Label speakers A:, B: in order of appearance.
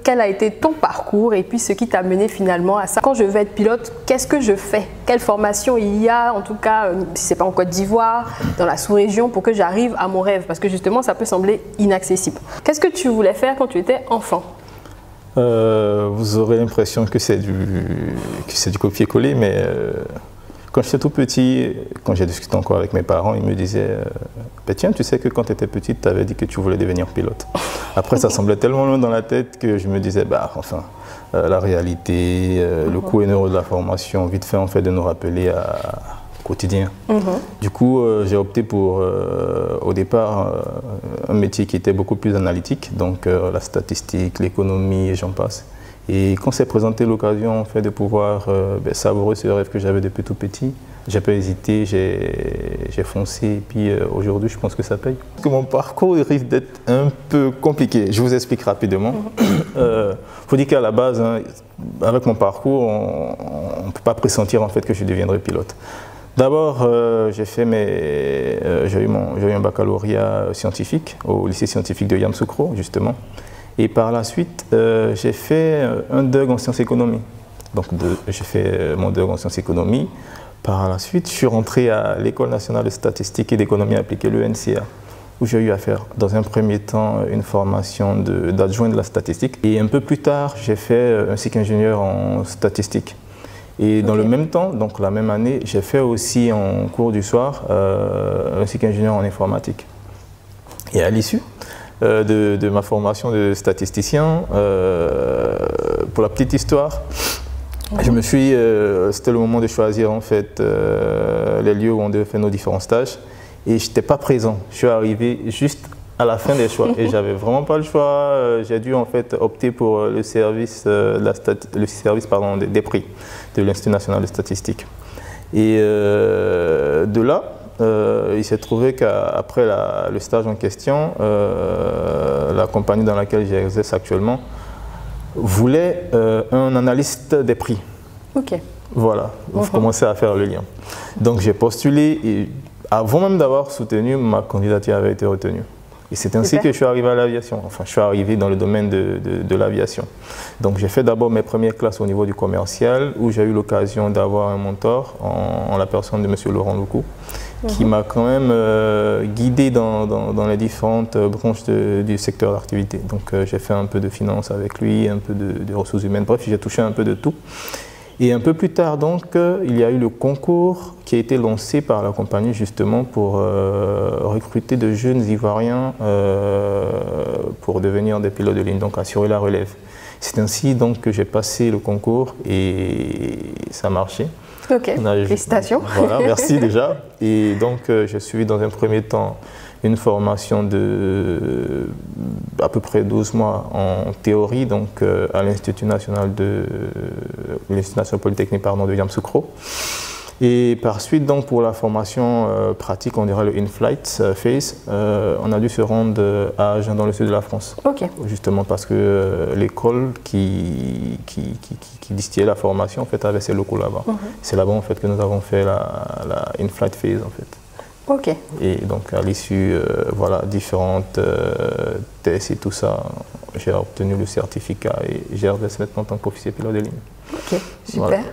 A: Quel a été ton parcours et puis ce qui t'a mené finalement à ça? Quand je veux être pilote, qu'est-ce que je fais? Quelle formation il y a, en tout cas, si ce n'est pas en Côte d'Ivoire, dans la sous-région, pour que j'arrive à mon rêve? Parce que justement, ça peut sembler inaccessible. Qu'est-ce que tu voulais faire quand tu étais enfant?
B: Vous aurez l'impression que c'est du copier-coller, mais quand j'étais tout petit, quand j'ai discuté encore avec mes parents, ils me disaient bah, tiens, tu sais que quand tu étais petite, tu avais dit que tu voulais devenir pilote. Après, ça semblait tellement loin dans la tête que je me disais bah, enfin, la réalité, le coût énorme de la formation, vite fait en fait de nous rappeler au quotidien. Du coup, j'ai opté pour, au départ, un métier qui était beaucoup plus analytique, donc la statistique, l'économie et j'en passe. Et quand s'est présenté l'occasion en fait, de pouvoir savourer ce rêve que j'avais depuis tout petit, j'ai pas hésité, j'ai foncé et puis aujourd'hui je pense que ça paye. Parce que mon parcours risque d'être un peu compliqué, je vous explique rapidement. Faut dire qu'à la base, hein, avec mon parcours, on ne peut pas pressentir en fait que je deviendrai pilote. D'abord, j'ai eu un baccalauréat scientifique au lycée scientifique de Yamoussoukro, justement. Et par la suite, j'ai fait un DEUG en sciences économie. Donc, j'ai fait mon DEUG en sciences économie. Par la suite, je suis rentré à l'École nationale de statistique et d'économie appliquée, l'ENCA, où j'ai eu à faire, dans un premier temps, une formation d'adjoint de la statistique. Et un peu plus tard, j'ai fait un cycle ingénieur en statistique. Et dans le même temps, donc la même année, j'ai fait aussi en cours du soir un cycle ingénieur en informatique. Et à l'issue de ma formation de statisticien, pour la petite histoire, je me suis, c'était le moment de choisir en fait les lieux où on devait faire nos différents stages et je n'étais pas présent. Je suis arrivé juste à la fin des choix et j'avais vraiment pas le choix. J'ai dû en fait opter pour le service, des prix de l'Institut national de statistique. Et de là, il s'est trouvé qu'après le stage en question, la compagnie dans laquelle j'exerce actuellement voulait un analyste des prix.
A: Ok.
B: Voilà, vous commencez à faire le lien. Donc j'ai postulé et avant même d'avoir soutenu, ma candidature avait été retenue. Et c'est ainsi que je suis arrivé à l'aviation. Enfin, je suis arrivé dans le domaine de l'aviation. Donc j'ai fait d'abord mes premières classes au niveau du commercial où j'ai eu l'occasion d'avoir un mentor en la personne de M. Laurent Loukou qui m'a quand même guidé dans les différentes branches du secteur d'activité. Donc j'ai fait un peu de finance avec lui, un peu de ressources humaines, bref, j'ai touché un peu de tout. Et un peu plus tard, donc, il y a eu le concours qui a été lancé par la compagnie justement pour recruter de jeunes Ivoiriens pour devenir des pilotes de ligne, donc assurer la relève. C'est ainsi donc que j'ai passé le concours et ça a marché.
A: Ok, félicitations.
B: Voilà, merci déjà. Et donc, j'ai suivi dans un premier temps une formation de à peu près 12 mois en théorie, donc à l'Institut national polytechnique de Yamoussoukro. Et par suite, donc, pour la formation pratique, on dirait le in-flight phase, on a dû se rendre à Agen dans le sud de la France.
A: Ok.
B: Justement parce que l'école qui distillait la formation en fait, avait ses locaux là-bas. C'est là-bas en fait, que nous avons fait la in-flight phase. En fait.
A: Ok.
B: Et donc à l'issue, voilà, différentes tests et tout ça, j'ai obtenu le certificat et j'exerce maintenant en tant qu'officier pilote de ligne.
A: Ok, super. Voilà.